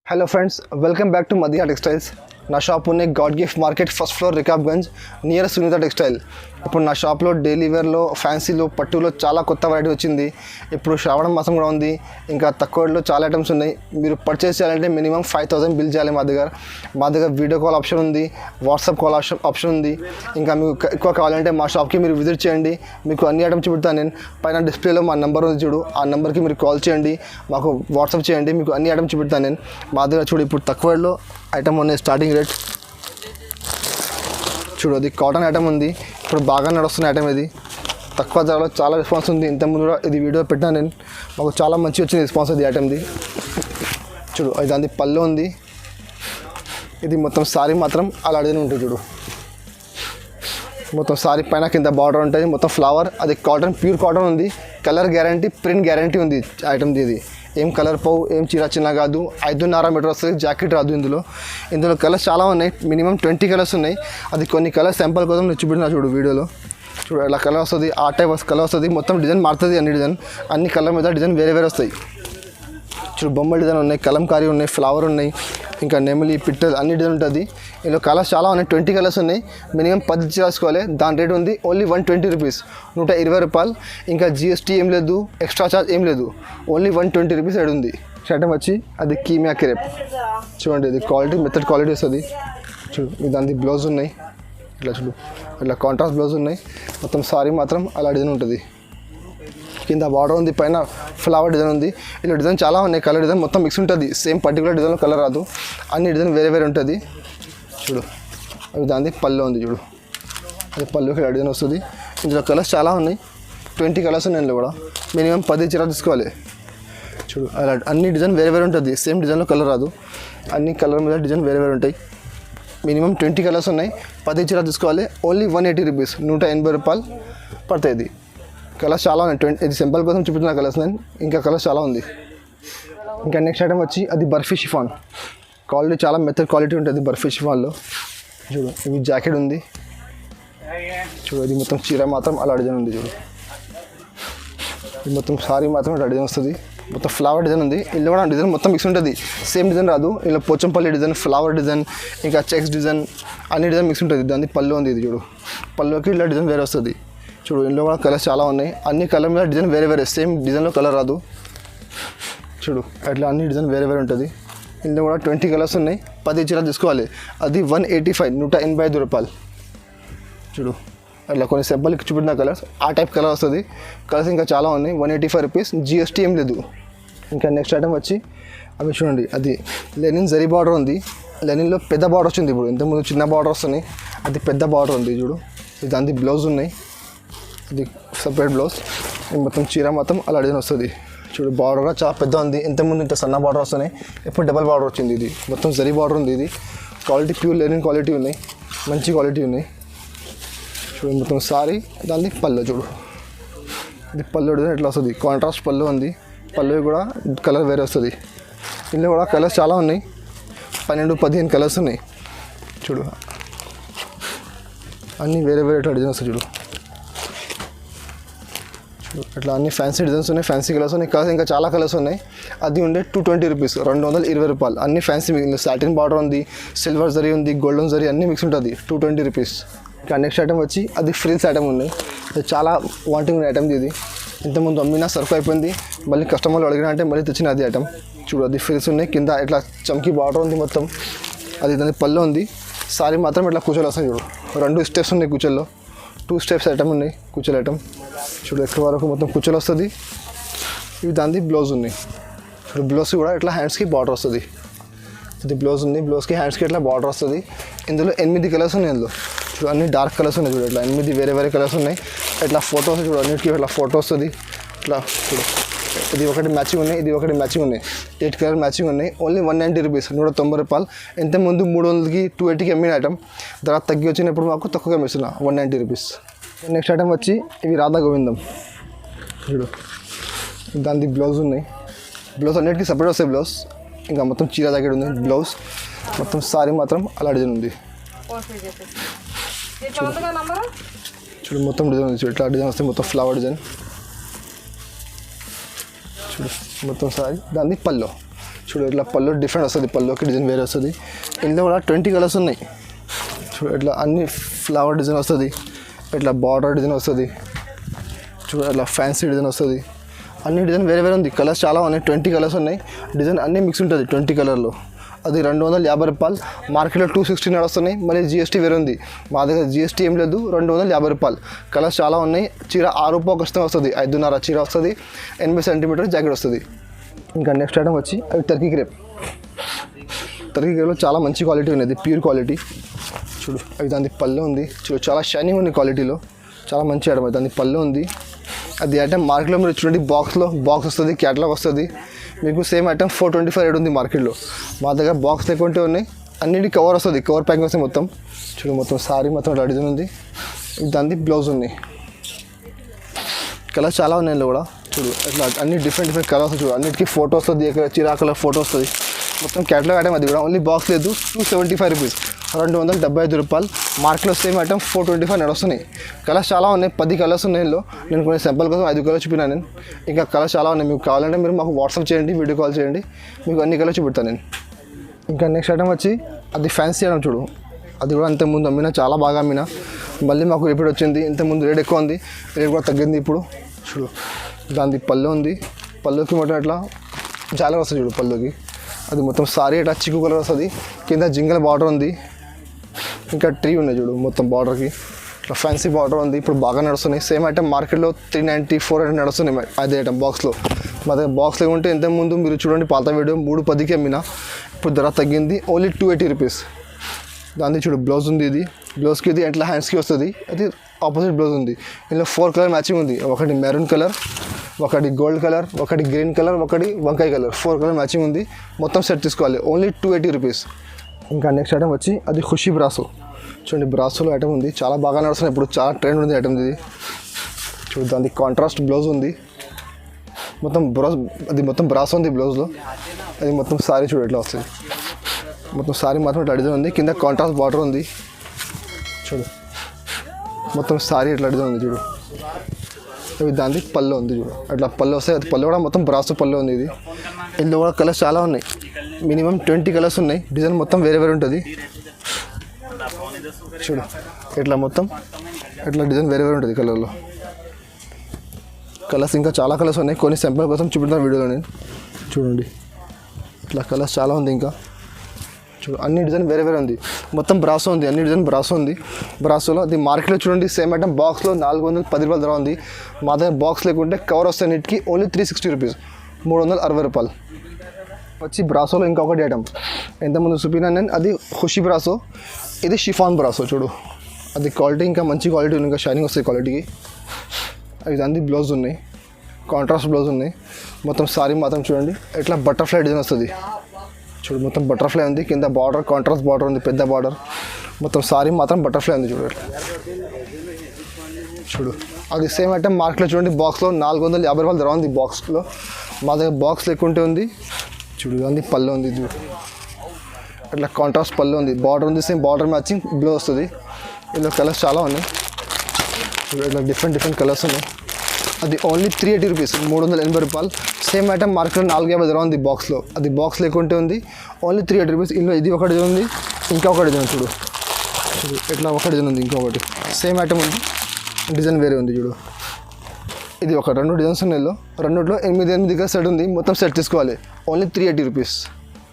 Hello friends, welcome back to Madhya Textiles. నా shop ఉన్న God Gift market first floor Rikabganj near Sunita textile. ఇప్పుడు నా షాప్లో డైలీ వేర్లో ఫ్యాన్సీలో పట్టులో చాలా కొత్త వెరైటీ వచ్చింది. ఇప్పుడు శ్రావణ మాసం కూడా ఉంది, ఇంకా తక్కువలో చాలా ఐటమ్స్ ఉన్నాయి. మీరు పర్చేస్ చేయాలంటే మినిమం 5000 బిల్ చేయాలి. మా దగ్గర వీడియో కాల్ ఆప్షన్ ఉంది, వాట్సాప్ కాల్ ఆప్షన్ ఉంది. ఇంకా మీకు ఎక్కువ కావాలంటే మా షాప్కి మీరు విజిట్ చేయండి, మీకు అన్ని ఐటమ్స్ చూపుతాను నేను. పైన డిస్ప్లేలో మా నెంబర్ ఉంది చూడు, ఆ నెంబర్కి మీరు కాల్ చేయండి, మాకు వాట్సాప్ చేయండి, మీకు అన్ని ఐటమ్స్ చూపుతాను నేను. మా దగ్గర చూడు ఇప్పుడు తక్కువలో ఐటమ్ ఉన్నాయి. స్టార్టింగ్ రేట్ చూడు, అది కాటన్ ఐటమ్ ఉంది, ఇప్పుడు బాగా నడుస్తున్న ఐటమ్. ఇది తక్కువ ధరలో చాలా రెస్పాన్స్ ఉంది. ఇంతకుముందు కూడా ఇది వీడియో పెట్టాను నేను, మాకు చాలా మంచి వచ్చింది రెస్పాన్స్. అది ఐటమ్ది చూడు, అది దాని పళ్ళు ఉంది. ఇది మొత్తం సారీ మాత్రం అలా అడిగిన ఉంటుంది చూడు, మొత్తం సారీ పైన కింద బార్డర్ ఉంటుంది, మొత్తం ఫ్లవర్. అది కాటన్, ప్యూర్ కాటన్ ఉంది. కలర్ గ్యారంటీ, ప్రింట్ గ్యారంటీ ఉంది ఐటమ్ది. ఇది ఏం కలర్ పోవు, ఏం చీర చిన్న కాదు. 5.5 మీటర్ వస్తుంది, జాకెట్ రాదు. ఇందులో కలర్స్ చాలా ఉన్నాయి, మినిమం 20 కలర్స్ ఉన్నాయి. అది కొన్ని కలర్స్ శాంపుల్ కోసం నేను చూపిన చూడు వీడియోలో. చూడు ఇలా కలర్ వస్తుంది, ఆ టైప్ కలర్ వస్తుంది, మొత్తం డిజైన్ మారుతుంది. అన్ని కలర్ మీద డిజైన్ వేరే వేరే వస్తాయి. చూడు బొమ్మ డిజైన్ ఉన్నాయి, కలంకారీ ఉన్నాయి, ఫ్లవర్ ఉన్నాయి, ఇంకా నెమలి పిట్టలు అన్ని డిజైన్ ఉంటుంది. ఇందులో కలర్స్ చాలా ఉన్నాయి, 20 కలర్స్ ఉన్నాయి. మినిమం 10 చేసుకోవాలి. దాని రేట్ ఉంది ఓన్లీ 120 రూపీస్, 120 రూపాయలు. ఇంకా GST ఏం లేదు, ఎక్స్ట్రా ఛార్జ్ ఏం లేదు, ఓన్లీ 120 రూపీస్ రేట్ ఉంది. షర్ట్ వచ్చి అది కీమియా క్రేప్ చూడండి, ఇది క్వాలిటీ మెథడ్ క్వాలిటీ వస్తుంది. చూడు ఇది దాని బ్లౌజ్ ఉన్నాయి, ఇట్లా చూడు, ఇట్లా కాంట్రాస్ట్ బ్లౌజ్ ఉన్నాయి. మొత్తం సారీ మాత్రం అలా డిజైన్ ఉంటుంది. కింద బార్డర్ ఉంది, పైన ఫ్లవర్ డిజైన్ ఉంది. ఇలా డిజైన్ చాలా ఉన్నాయి, కలర్ డిజైన్ మొత్తం మిక్స్ ఉంటుంది. సేమ్ పర్టికులర్ డిజైన్లో కలర్ రాదు, అన్ని డిజైన్ వేరే వేరే ఉంటుంది. చూడు అది దాని పళ్ళు ఉంది చూడు, అది పళ్ళుకి ఇలా డిజైన్ వస్తుంది. ఇందులో కలర్స్ చాలా ఉన్నాయి, 20 కలర్స్ ఉన్నాయి. ఇందులో కూడా మినిమం 10 చీర తీసుకోవాలి. చూడు అలా అన్ని డిజైన్ వేరే వేరే ఉంటుంది, సేమ్ డిజైన్లో కలర్ రాదు. అన్ని కలర్ మీద డిజైన్ వేరే వేరే ఉంటాయి. మినిమం 20 కలర్స్ ఉన్నాయి, 10 చీర తీసుకోవాలి. ఓన్లీ 180 రూపీస్, 180 రూపాయలు పడుతుంది. కలర్స్ చాలా ఉన్నాయి. ఇది సింపుల్ కోసం చూపించిన కలర్స్ నేను, ఇంకా కలర్స్ చాలా ఉంది. ఇంకా నెక్స్ట్ ఐటమ్ వచ్చి అది బర్ఫీ షిఫాన్. క్వాలిటీ చాలా మెథడ్ క్వాలిటీ ఉంటుంది బర్ఫీ షిఫాన్లో. చూడు ఇవి జాకెట్ ఉంది, చూడు ఇది మొత్తం చీర మాత్రం అలా డిజైన్ ఉంది. చూడు ఇది మొత్తం సారీ మాత్రం అలా డిజైన్ వస్తుంది, మొత్తం ఫ్లవర్ డిజైన్ ఉంది. ఇందులో కూడా డిజైన్ మొత్తం మిక్స్ ఉంటుంది, సేమ్ డిజైన్ రాదు. ఇలా పోచంపల్లి డిజైన్, ఫ్లవర్ డిజైన్, ఇంకా చెక్స్ డిజైన్, అన్ని డిజైన్ మిక్స్ ఉంటుంది. దాని పళ్ళు ఉంది. ఇది చూడు పళ్ళుకి ఇలా డిజైన్ వేరే వస్తుంది. చూడు ఇందులో కూడా కలర్స్ చాలా ఉన్నాయి, అన్ని కలర్ మీద డిజైన్ వేరే వేరే, సేమ్ డిజైన్లో కలర్ రాదు. చూడు అట్లా అన్ని డిజైన్ వేరే వేరే ఉంటుంది. ఇందులో కూడా 20 కలర్స్ ఉన్నాయి, 10 చీర తీసుకోవాలి. అది 185, 185 రూపాయలు. చూడు అట్లా కొన్ని సింపుల్కి చూపించిన కలర్స్, ఆ టైప్ కలర్ వస్తుంది. కలర్స్ ఇంకా చాలా ఉన్నాయి, 185 రూపీస్, GST ఏం లేదు. ఇంకా నెక్స్ట్ ఐటమ్ వచ్చి అవి చూడండి, అది లెనిన్ జరీ బార్డర్ ఉంది. లెనిన్లో పెద్ద బార్డర్ వచ్చింది, ఇప్పుడు ఇంతకుముందు చిన్న బార్డర్ వస్తున్నాయి, అది పెద్ద బార్డర్ ఉంది. చూడు ఇది దాని బ్లౌజ్ ఉన్నాయి, అది సపరేట్ బ్లౌజ్. మొత్తం చీర మొత్తం అలా డిజైన్ వస్తుంది. చూడు బార్డర్ కూడా చాలా పెద్ద ఉంది, ఇంతకుముందు ఇంత సన్న బార్డర్ వస్తున్నాయి, ఇప్పుడు డబల్ బార్డర్ వచ్చింది. ఇది మొత్తం జరీ బార్డర్ ఉంది. ఇది క్వాలిటీ ప్యూర్ లెనిన్ క్వాలిటీ ఉన్నాయి, మంచి క్వాలిటీ ఉన్నాయి. చూడు మొత్తం సారీ దాన్ని పళ్ళు. చూడు ఇది పళ్ళు డిజైన్ ఎట్లా వస్తుంది, కాంట్రాస్ట్ పళ్ళు ఉంది. పళ్ళు కూడా కలర్ వేరే వస్తుంది. ఇందులో కూడా కలర్స్ చాలా ఉన్నాయి, 12-15 కలర్స్ ఉన్నాయి. చూడు అన్నీ వేరే వేరే డిజైన్ వస్తాయి. చూడు అట్లా అన్ని ఫ్యాన్సీ డిజైన్స్ ఉన్నాయి, ఫ్యాన్సీ కలర్స్ ఉన్నాయి. కలర్స్ ఇంకా చాలా కలర్స్ ఉన్నాయి. అది ఉండే 220 రూపీస్, 220 రూపాయలు. అన్ని ఫ్యాన్సీ, సాటిన్ బార్డర్ ఉంది, సిల్వర్ జరీ ఉంది, గోల్డెన్ జరీ అన్నీ మిక్స్ ఉంటుంది, 220 రూపీస్. ఇంకా నెక్స్ట్ ఐటమ్ వచ్చి అది ఫ్రిల్స్ ఐటమ్ ఉన్నాయి. అది చాలా వాంటింగ్ ఉన్న ఐటమ్. ఇది ఇంతకుముందు అమ్మినా సరుకు అయిపోయింది, మళ్ళీ కస్టమర్లు అడిగినా అంటే మళ్ళీ తెచ్చిన అది ఐటమ్. చూడు అది ఫ్రిల్స్ ఉన్నాయి, కింద ఇట్లా చమ్కీ బార్డర్ ఉంది మొత్తం. అది దాని పళ్ళు ఉంది. సారీ మాత్రం ఇట్లా కూర్చోలు వస్తాయి. చూడు 2 స్టెప్స్ ఉన్నాయి కూర్చోల్లో, 2 స్టెప్స్ ఐటమ్ ఉన్నాయి కూర్చోలు ఐటమ్. చూడు ఎక్కడ వరకు మొత్తం కూర్చోలు వస్తుంది. ఇవి దాని బ్లౌజ్ ఉన్నాయి. ఇప్పుడు బ్లౌజ్ కూడా ఇట్లా హ్యాండ్స్కి బార్డర్ వస్తుంది. ఇది బ్లౌజ్ ఉంది, బ్లౌజ్కి హ్యాండ్స్కి ఇట్లా బార్డర్ వస్తుంది. ఇందులో 8 కలర్స్ ఉన్నాయి. ఇందులో చూడు అన్ని డార్క్ కలర్స్ ఉన్నాయి. చూడు ఇట్లా 8 వేరే వేరే కలర్స్ ఉన్నాయి. ఇట్లా ఫోటోస్ చూడు, అన్నిటికీ ఇట్లా ఫోటో వస్తుంది. ఇట్లా చూడు ఇది ఒకటి మ్యాచింగ్ ఉన్నాయి, ఇది ఒకటి మ్యాచింగ్ ఉన్నాయి. 8 కలర్ మ్యాచింగ్ ఉన్నాయి. ఓన్లీ 190 రూపీస్, 190 రూపాయలు. ఇంతకుముందు 300కి 280కి అమ్మిన ఐటమ్, ధర తగ్గి వచ్చినప్పుడు మాకు తక్కువగా అమ్మిస్తున్నా, 190 రూపీస్. నెక్స్ట్ ఐటమ్ వచ్చి ఇవి రాధా గోవిందం. చూడు దాని బ్లౌజ్ ఉన్నాయి. బ్లౌజ్ అన్నిటికీ సపరేట్ వస్తాయి బ్లౌజ్. ఇంకా మొత్తం చీర జాకెట్ ఉంది బ్లౌజ్. మొత్తం సారీ మాత్రం అలా డిజైన్ ఉంది. చూడు మొత్తం డిజైన్ ఉంది. చూడు ఇట్లా డిజైన్ వస్తాయి, మొత్తం ఫ్లవర్ డిజైన్. చూడు మొత్తం సారీ దాని పళ్ళు. చూడు ఇట్లా పళ్ళు డిఫరెంట్ వస్తుంది, పళ్ళుకి డిజైన్ వేరే వస్తుంది. ఇందులో కూడా 20 కలర్స్ ఉన్నాయి. చూడు ఇట్లా అన్ని ఫ్లవర్ డిజైన్ వస్తుంది, ఇట్లా బార్డర్ డిజైన్ వస్తుంది, చూడు ఇట్లా ఫ్యాన్సీ డిజైన్ వస్తుంది. అన్ని డిజైన్ వేరే వేరే ఉంది. కలర్స్ చాలా ఉన్నాయి, 20 కలర్స్ ఉన్నాయి. డిజైన్ అన్నీ మిక్స్ ఉంటుంది 20 కలర్లో. అది 250 రూపాయలు. మార్కెట్లో 260 నడుస్తున్నాయి. మళ్ళీ జిఎస్టీ వేరే ఉంది. మా దగ్గర జిఎస్టీ ఏం లేదు, 250 రూపాయలు. కలర్స్ చాలా ఉన్నాయి. చీర 6 రూపాయలు ఖచ్చితంగా వస్తుంది. 5.5 చీర వస్తుంది, 80 సెంటీమీటర్ జాకెట్ వస్తుంది. ఇంకా నెక్స్ట్ ఐటమ్ వచ్చి అవి టర్కీ క్రేప్. టర్కీ క్రేప్లో చాలా మంచి క్వాలిటీ ఉన్నది, ప్యూర్ క్వాలిటీ. చూడు అవి దాని పళ్ళు ఉంది, చూడు చాలా షైనింగ్ ఉంది క్వాలిటీలో, చాలా మంచి ఐటమ్. దాని పళ్ళు ఉంది. అది ఐటమ్ మార్కెట్లో మీరు చూడండి, బాక్స్ వస్తుంది, క్యాటలాగ్ వస్తుంది. మీకు సేమ్ ఐటమ్ 425 రేట్ ఉంది మార్కెట్లో. మా దగ్గర బాక్స్ లేకుంటే ఉన్నాయి, అన్నిటి కవర్ వస్తుంది, కవర్ ప్యాకింగ్ వస్తుంది మొత్తం. చూడు మొత్తం సారీ మొత్తం డిజైన్ ఉంది. దాని బ్లౌజ్ ఉంది. కలర్స్ చాలా ఉన్నాయి ఇందులో కూడా. చూడు ఇట్లా అన్ని డిఫరెంట్ కలర్స్. చూడు అన్నిటికీ ఫోటో వస్తుంది, చీరా కలర్ ఫోటో వస్తుంది. మొత్తం క్యాటలాగ్ ఐటమ్. అది కూడా ఓన్లీ బాక్స్ లేదు, 275 రూపీస్, 275 రూపాయలు. మార్కెట్లో సేమ్ ఐటమ్ 425 నడుస్తున్నాయి. కలర్స్ చాలా ఉన్నాయి, 10 కలర్స్ ఉన్నాయి ఇందులో. నేను కొన్ని సింపుల్ కోసం 5 కలర్స్ చూపినా నేను. ఇంకా కలర్స్ చాలా ఉన్నాయి. మీకు కావాలంటే మీరు మాకు వాట్సాప్ చేయండి, వీడియో కాల్ చేయండి, మీకు అన్ని కలర్స్ చూపిస్తాను నేను. ఇంకా నెక్స్ట్ ఐటమ్ వచ్చి అది ఫ్యాన్సీ ఐటమ్. చూడు అది కూడా ఇంతకుముందు అమ్మినా, చాలా బాగా అమ్మినా. మళ్ళీ మాకు రిపీట్ వచ్చింది. ఇంతకుముందు రేట్ ఎక్కువ ఉంది, రేట్ కూడా తగ్గింది ఇప్పుడు. చూడు దాని పళ్ళు ఉంది. పళ్ళుకి మొత్తం ఇట్లా చాలా వస్తుంది. చూడు పళ్ళుకి అది మొత్తం సారీ ఇట్లా చిక్కు కలర్ వస్తుంది. కింద జింగల్ బార్డర్ ఉంది, ఇంకా ట్రీ ఉన్నాయి. చూడు మొత్తం బార్డర్కి ఇట్లా ఫ్యాన్సీ బార్డర్ ఉంది. ఇప్పుడు బాగా నడుస్తున్నాయి. సేమ్ ఐటమ్ మార్కెట్లో 390, 400 నడుస్తున్నాయి అదే ఐటమ్ బాక్స్లో. మా దగ్గర బాక్స్ లేకుంటే ఇంతకుముందు మీరు చూడండి పాత వీడియో 310కి అమ్మినా. ఇప్పుడు ధర తగ్గింది, ఓన్లీ 280 రూపీస్. దాన్ని చూడు బ్లౌజ్ ఉంది. ఇది బ్లౌజ్కి ఇది ఇట్లా హ్యాండ్స్కి వస్తుంది. అది ఆపోజిట్ బ్లౌజ్ ఉంది. ఇందులో 4 కలర్ మ్యాచింగ్ ఉంది. ఒకటి మెరూన్ కలర్, ఒకటి గోల్డ్ కలర్, ఒకటి గ్రీన్ కలర్, ఒకటి వంకాయ కలర్. 4 కలర్ మ్యాచింగ్ ఉంది. మొత్తం సెట్ తీసుకోవాలి, ఓన్లీ 280 రూపీస్. ఇంకా నెక్స్ట్ ఐటమ్ వచ్చి అది ఖుషీ బ్రాసో. చూడండి బ్రాసోలో ఐటమ్ ఉంది, చాలా బాగా నడుస్తుంది ఇప్పుడు, చాలా ట్రెండ్ ఉంది ఐటమ్ ఇది. చూడు దానికి కాంట్రాస్ట్ బ్లౌజ్ ఉంది. మొత్తం అది మొత్తం బ్రాసో ఉంది బ్లౌజ్లో. అది మొత్తం సారీ చూడు ఎట్లా వస్తుంది. మొత్తం సారీ మాత్రం ఇట్లా డిజైన్ ఉంది. కింద కాంట్రాస్ట్ బార్డర్ ఉంది. చూడు మొత్తం సారీ ఇట్లా డిజైన్ ఉంది. చూడు అవి దానికి పళ్ళు ఉంది. చూడు అట్లా పళ్ళు వస్తాయి. అది పళ్ళు కూడా మొత్తం బ్రాసో పళ్ళు ఉంది. ఇది ఇందులో కూడా కలర్స్ చాలా ఉన్నాయి, మినిమం 20 కలర్స్ ఉన్నాయి. డిజైన్ మొత్తం వేరే వేరే ఉంటుంది. చూడు ఇట్లా మొత్తం ఇట్లా డిజైన్ వేరే వేరే ఉంటుంది కలర్లో. కలర్స్ ఇంకా చాలా కలర్స్ ఉన్నాయి. కొన్ని సింపుల్ కోసం చూపిస్తాను వీడియోలో నేను. చూడండి ఇట్లా కలర్స్ చాలా ఉంది. ఇంకా చూడు అన్ని డిజైన్ వేరే వేరే ఉంది. మొత్తం బ్రాసో ఉంది, అన్ని డిజైన్ బ్రాసో ఉంది. బ్రాసోలో అది మార్కెట్లో చూడండి సేమ్ ఐటమ్ బాక్స్లో 410 రూపాయలు ధర ఉంది. మా దగ్గర బాక్స్ లేకుంటే కవర్ వస్తాయి నీటికి, ఓన్లీ 360 రూపీస్, 360 రూపాయలు. వచ్చి బ్రాసోలో ఇంకొకటి ఐటమ్ ఎంతమంది చూపినా నేను, అది ఖుషీ బ్రాసో. ఇది షిఫాన్ బ్రాసో. చూడు అది క్వాలిటీ ఇంకా మంచి క్వాలిటీ ఉంది, ఇంకా షైనింగ్ వస్తుంది క్వాలిటీకి. అది దాని బ్లౌజ్ ఉన్నాయి, కాంట్రాస్ట్ బ్లౌజ్ ఉన్నాయి. మొత్తం సారీ మాత్రం చూడండి ఇట్లా బటర్ఫ్లై డిజైన్ వస్తుంది. చూడు మొత్తం బటర్ఫ్లై ఉంది. కింద బార్డర్ కాంట్రాస్ట్ బార్డర్ ఉంది, పెద్ద బార్డర్. మొత్తం సారీ మాత్రం బటర్ఫ్లై ఉంది. చూడు చూడు అది సేమ్ ఐటమ్ మార్కెట్లో చూడండి బాక్స్లో 450 రూపాయలు ధర ఉంది బాక్స్లో. మా దగ్గర బాక్స్ లేకుంటే ఉంది. చూడు అది పళ్ళు ఉంది. చూడు ఇట్లా కాంట్రాస్ట్ పళ్ళు ఉంది, బార్డర్ ఉంది, సేమ్ బార్డర్ మ్యాచింగ్ బ్లౌజ్ వస్తుంది. ఇందులో కలర్స్ చాలా ఉన్నాయి. చూడు ఇట్లా డిఫరెంట్ కలర్స్ ఉన్నాయి. అది ఓన్లీ 380 రూపీస్, 380 రూపాయలు. సేమ్ ఐటమ్ మార్కెట్లో 450 ధర ఉంది బాక్స్లో. అది బాక్స్ లేకుంటే ఉంది, ఓన్లీ 380 రూపీస్. ఇందులో ఇది ఒకటి ఉంది, ఇంకా ఒకటి డిజైన్. చూడు చూడు ఇట్లా ఒక డిజైన్ ఉంది, ఇంకొకటి సేమ్ ఐటమ్ ఉంది, డిజైన్ వేరే ఉంది. చూడు ఇది ఒక 2 డిజైన్స్ ఉన్నాయి. రెండులో 8 సెట్ ఉంది. మొత్తం సెట్ తీసుకోవాలి, ఓన్లీ 380 రూపీస్.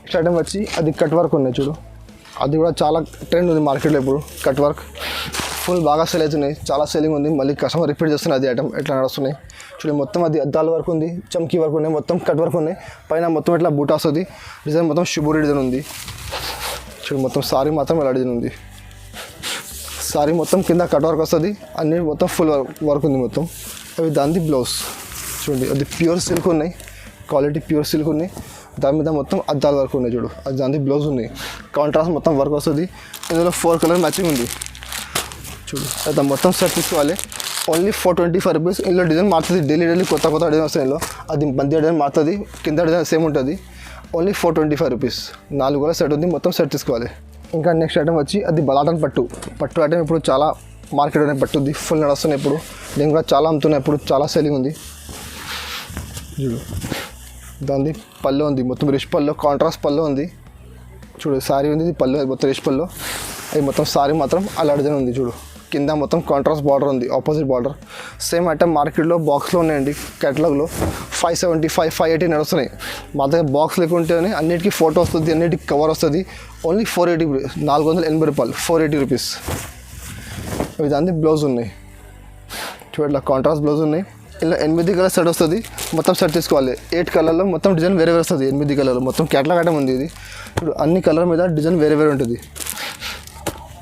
నెక్స్ట్ ఐటమ్ వచ్చి అది కట్ వర్క్ ఉన్నాయి. చూడు అది కూడా చాలా ట్రెండ్ ఉంది మార్కెట్లో ఇప్పుడు. కట్ వర్క్ ఫుల్ బాగా సేల్ అవుతున్నాయి, చాలా సేలింగ్ ఉంది. మళ్ళీ కస్టమర్ రిపీట్ చేస్తున్నాయి. అది ఐటమ్ ఎట్లా నడుస్తున్నాయి చూడండి. మొత్తం అది అద్దాల వర్క్ ఉంది, చమ్కీ వర్క్ ఉన్నాయి, మొత్తం కట్ వర్క్ ఉన్నాయి. పైన మొత్తం ఇట్లా బూటా వస్తుంది. డిజైన్ మొత్తం షుబూరి డిజైన్ ఉంది. చూడు మొత్తం సారీ మాత్రం ఇలా డిజైన్ ఉంది. సారీ మొత్తం కింద కట్ వర్క్ వస్తుంది, అన్ని మొత్తం ఫుల్ వర్క్ ఉంది మొత్తం. అవి దాని బ్లౌజ్ చూడండి, అది ప్యూర్ సిల్క్ ఉన్నాయి, క్వాలిటీ ప్యూర్ సిల్క్ ఉన్నాయి. దాని మీద మొత్తం అద్దాల వర్క్ ఉన్నాయి. చూడు అది దాని బ్లౌజ్ ఉంది, కాంట్రాస్ట్ మొత్తం వర్క్ వస్తుంది. ఇందులో 4 కలర్ మ్యాచింగ్ ఉంది. చూడు అది మొత్తం సెట్ తీసుకోవాలి, ఓన్లీ 425 రూపీస్. ఇందులో డిజైన్ మారుతుంది, డైలీ కొత్త డిజైన్ వస్తాయి. ఇందులో అది మధ్య డిజైన్ మారుతుంది, కింద డిజైన్ సేమ్ ఉంటుంది. Only 425 rupees. 4 కలర్ సెట్ ఉంది, మొత్తం సెట్ తీసుకోవాలి. ఇంకా నెక్స్ట్ ఐటమ్ వచ్చి అది బలాటన్ పట్టు ఐటమ్. ఇప్పుడు చాలా మార్కెట్ అనే పట్టు ఉంది, ఫుల్ నడుస్తున్నాయి ఇప్పుడు. నేను కూడా చాలా అమ్ముతున్నాయి ఇప్పుడు, చాలా సేలింగ్ ఉంది. చూడు దాని పళ్ళు ఉంది, మొత్తం రిష్ పళ్ళు, కాంట్రాస్ట్ పళ్ళు ఉంది చూడు. సారీ ఉంది, ఇది పళ్ళు, అది మొత్తం రిష్ పళ్ళు. అది మొత్తం సారీ మాత్రం అలా డిజైన్ ఉంది చూడు. కింద మొత్తం కాంట్రాస్ట్ బార్డర్ ఉంది, ఆపోజిట్ బార్డర్. సేమ్ ఐటమ్ మార్కెట్లో బాక్స్లో ఉన్నాయండి, కేటలాగ్లో 575, 580 నడుస్తున్నాయి. మా దగ్గర బాక్స్ లేకుంటేనే అన్నిటికీ ఫోటో వస్తుంది, అన్నిటికీ కవర్ వస్తుంది. ఓన్లీ 480, 480 రూపాయలు, 480 రూపీస్. ఇవి దాని బ్లౌజ్ ఉన్నాయి చూడు, ఇట్లా కాంట్రాస్ట్ బ్లౌజ్ ఉన్నాయి. ఇలా 8 కలర్ సెట్ వస్తుంది, మొత్తం సెట్ తీసుకోవాలి. 8 కలర్లో మొత్తం డిజైన్ వేరే వేరే వస్తుంది. 8 కలర్లో మొత్తం కేటలాగ్ ఐటమ్ ఉంది ఇది ఇప్పుడు. అన్ని కలర్ మీద డిజైన్ వేరే వేరే ఉంటుంది.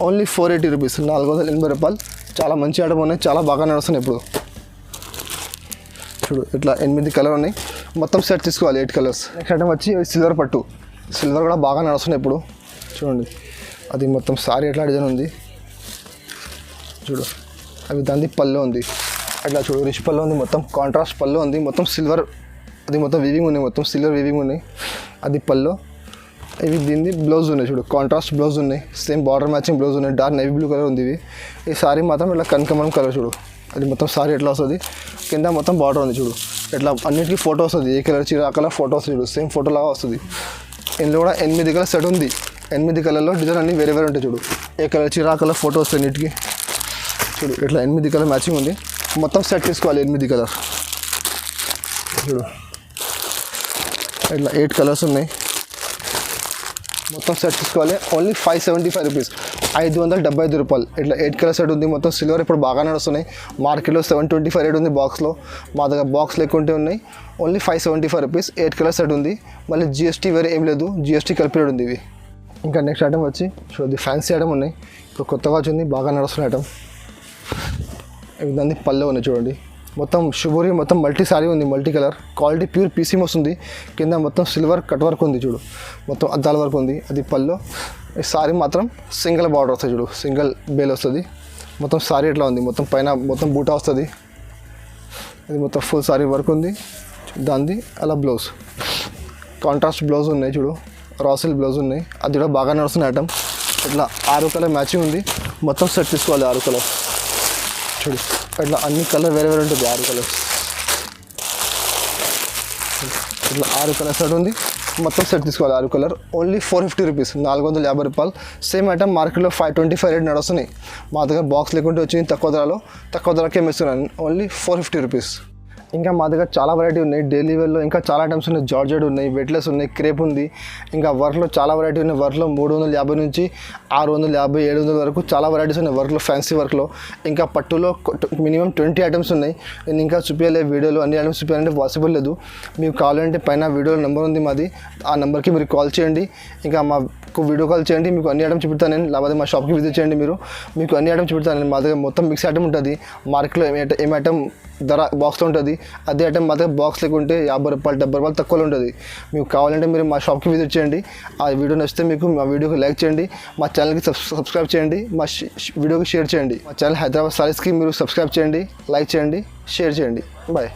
ఓన్లీ 480 రూపీస్, 480 రూపాయలు. చాలా మంచి ఐటమ్ ఉన్నాయి, చాలా బాగా నడుస్తున్నాయి ఇప్పుడు చూడు. ఇట్లా 8 కలర్ ఉన్నాయి, మొత్తం సెట్ తీసుకోవాలి, 8 కలర్స్. నెక్స్ట్ ఐటమ్ వచ్చి సిల్వర్ పట్టు. సిల్వర్ కూడా బాగా నడుస్తున్నాయి ఇప్పుడు చూడండి. అది మొత్తం సారీ ఎట్లా డిజైన్ ఉంది చూడు. అవి దాని పళ్ళు ఉంది అట్లా చూడు, రిచ్ పళ్ళు ఉంది, మొత్తం కాంట్రాస్ట్ పళ్ళు ఉంది, మొత్తం సిల్వర్. అది మొత్తం వీవింగ్ ఉన్నాయి, మొత్తం సిల్వర్ వీవింగ్ ఉన్నాయి. అది పళ్ళు. ఇవి దీన్ని బ్లౌజ్ ఉన్నాయి చూడు, కాంట్రాస్ట్ బ్లౌజ్ ఉన్నాయి, సేమ్ బార్డర్ మ్యాచింగ్ బ్లౌజ్ ఉన్నాయి. డార్క్ నేవీ బ్లూ కలర్ ఉంది ఇవి. ఈ సారీ మాత్రం ఇట్లా కనకమరం కలర్ చూడు. అది మొత్తం సారీ ఎట్లా వస్తుంది, కింద మొత్తం బార్డర్ ఉంది చూడు. ఇట్లా అన్నిటికీ ఫోటో వస్తుంది, ఏ కలర్ చీర ఆ కలర్ ఫోటో వస్తుంది చూడు, సేమ్ ఫోటో లాగా వస్తుంది. ఇందులో కూడా 8 కలర్ సెట్ ఉంది. 8 కలర్లో డిజైన్ అన్నీ వేరే వేరే ఉంటాయి చూడు. ఏ కలర్ చీర ఆ కలర్ ఫోటో వస్తుంది నీటికి చూడు. ఇట్లా 8 కలర్ మ్యాచింగ్ ఉంది, మొత్తం సెట్ తీసుకోవాలి. 8 కలర్ చూడు. ఇట్లా 8 కలర్స్ ఉన్నాయి, మొత్తం సెట్ తీసుకోవాలి. ఓన్లీ 575 రూపీస్, 575 రూపాయలు. ఇట్లా 8 కలర్ సెట్ ఉంది, మొత్తం సిల్వర్ ఇప్పుడు బాగా నడుస్తున్నాయి. మార్కెట్లో 725 రేట్ ఉంది బాక్స్లో, మా దగ్గర బాక్స్ లేకుంటే ఉన్నాయి. ఓన్లీ 575 రూపీస్, 8 కలర్ సెట్ ఉంది. మళ్ళీ జిఎస్టీ వేరే ఏం లేదు, జిఎస్టీ కలిపి ఉంది ఇవి. ఇంకా నెక్స్ట్ ఐటమ్ వచ్చి చూడండి, ఫ్యాన్సీ ఐటమ్ ఉన్నాయి ఇప్పుడు కొత్తగా వచ్చింది, బాగా నడుస్తున్న ఐటమ్. ఇవి దాన్ని పళ్ళు ఉన్నాయి చూడండి, మొత్తం షుబూరి, మొత్తం మల్టీ సారీ ఉంది, multi colour quality, pure PCM వస్తుంది. కింద మొత్తం సిల్వర్ కట్ వర్క్ ఉంది చూడు, మొత్తం అద్దాల వర్క్ ఉంది. అది పళ్ళు. ఈ సారీ మాత్రం సింగిల్ బార్డర్ వస్తుంది చూడు, సింగిల్ బేల్ వస్తుంది. మొత్తం సారీ ఎట్లా ఉంది, మొత్తం పైన మొత్తం బూటా వస్తుంది. ఇది మొత్తం ఫుల్ సారీ వర్క్ ఉంది. దాన్ని అలా బ్లౌజ్, కాంట్రాస్ట్ బ్లౌజ్ ఉన్నాయి చూడు, రాసిల్ బ్లౌజ్ ఉన్నాయి. అది కూడా బాగా నడుస్తున్న ఐటమ్. ఇట్లా 6 కలర్ మ్యాచింగ్ ఉంది, మొత్తం సెట్ తీసుకోవాలి. 6 కలర్ చూడు, ఇట్లా అన్ని కలర్ వేరే వేరే ఉంటుంది. 6 కలర్స్ ఇట్లా 6 కలర్ సెట్ ఉంది, మొత్తం సెట్ తీసుకోవాలి. 6 కలర్. ఓన్లీ 450 రూపీస్, 450 రూపాయలు. సేమ్ ఐటమ్ మార్కెట్లో 525 రేట్ నడుస్తున్నాయి. మా దగ్గర బాక్స్ లేకుంటే వచ్చింది తక్కువ ధరకే ఇస్తున్నాను. Only 450 rupees. ఇంకా మా దగ్గర చాలా వెరైటీ ఉన్నాయి. డైలీ వేర్లో ఇంకా చాలా ఐటమ్స్ ఉన్నాయి. జార్జెట్ ఉన్నాయి, వెట్లెస్ ఉన్నాయి, క్రేప్ ఉంది. ఇంకా వర్క్లో చాలా వెరైటీ ఉన్నాయి. వర్క్లో 350 నుంచి 650, 700 వరకు చాలా వెరైటీస్ ఉన్నాయి వర్క్లో, ఫ్యాన్సీ వర్క్లో. ఇంకా పట్టులో మినిమం 20 ఐటమ్స్ ఉన్నాయి. నేను ఇంకా చూపించలే వీడియోలో, అన్ని ఐటమ్స్ చూపించాలంటే పాసిబుల్ లేదు. మీకు కావాలంటే పైన వీడియోలో నెంబర్ ఉంది మాది, ఆ నెంబర్కి మీరు కాల్ చేయండి. ఇంకా మాకు వీడియో కాల్ చేయండి, మీకు అన్ని ఐటమ్స్ చూపిస్తాను నేను. లేకపోతే మా షాప్కి విజిట్ చేయండి, మీకు అన్ని ఐటమ్స్ చూపిస్తాను నేను. మా దగ్గర మొత్తం మిక్స్ ఐటమ్ ఉంటుంది. మార్కెట్లో ఏం ఐటమ్ ధర బాక్స్లో ఉంటుంది, అదే ఐటమ్ మా దగ్గర బాక్స్ లేకుంటే 50 రూపాయలు, 70 రూపాయలు తక్కువలో ఉంటుంది. మీకు కావాలంటే మీరు మా షాప్కి విజిట్ చేయండి. ఆ వీడియో నచ్చితే మీకు మా వీడియోకి లైక్ చేయండి, మా ఛానల్కి సబ్స్క్రైబ్ చేయండి, మా వీడియోకి షేర్ చేయండి. మా ఛానల్ హైదరాబాద్ సారీస్కి మీరు సబ్స్క్రైబ్ చేయండి, లైక్ చేయండి, షేర్ చేయండి. బాయ్.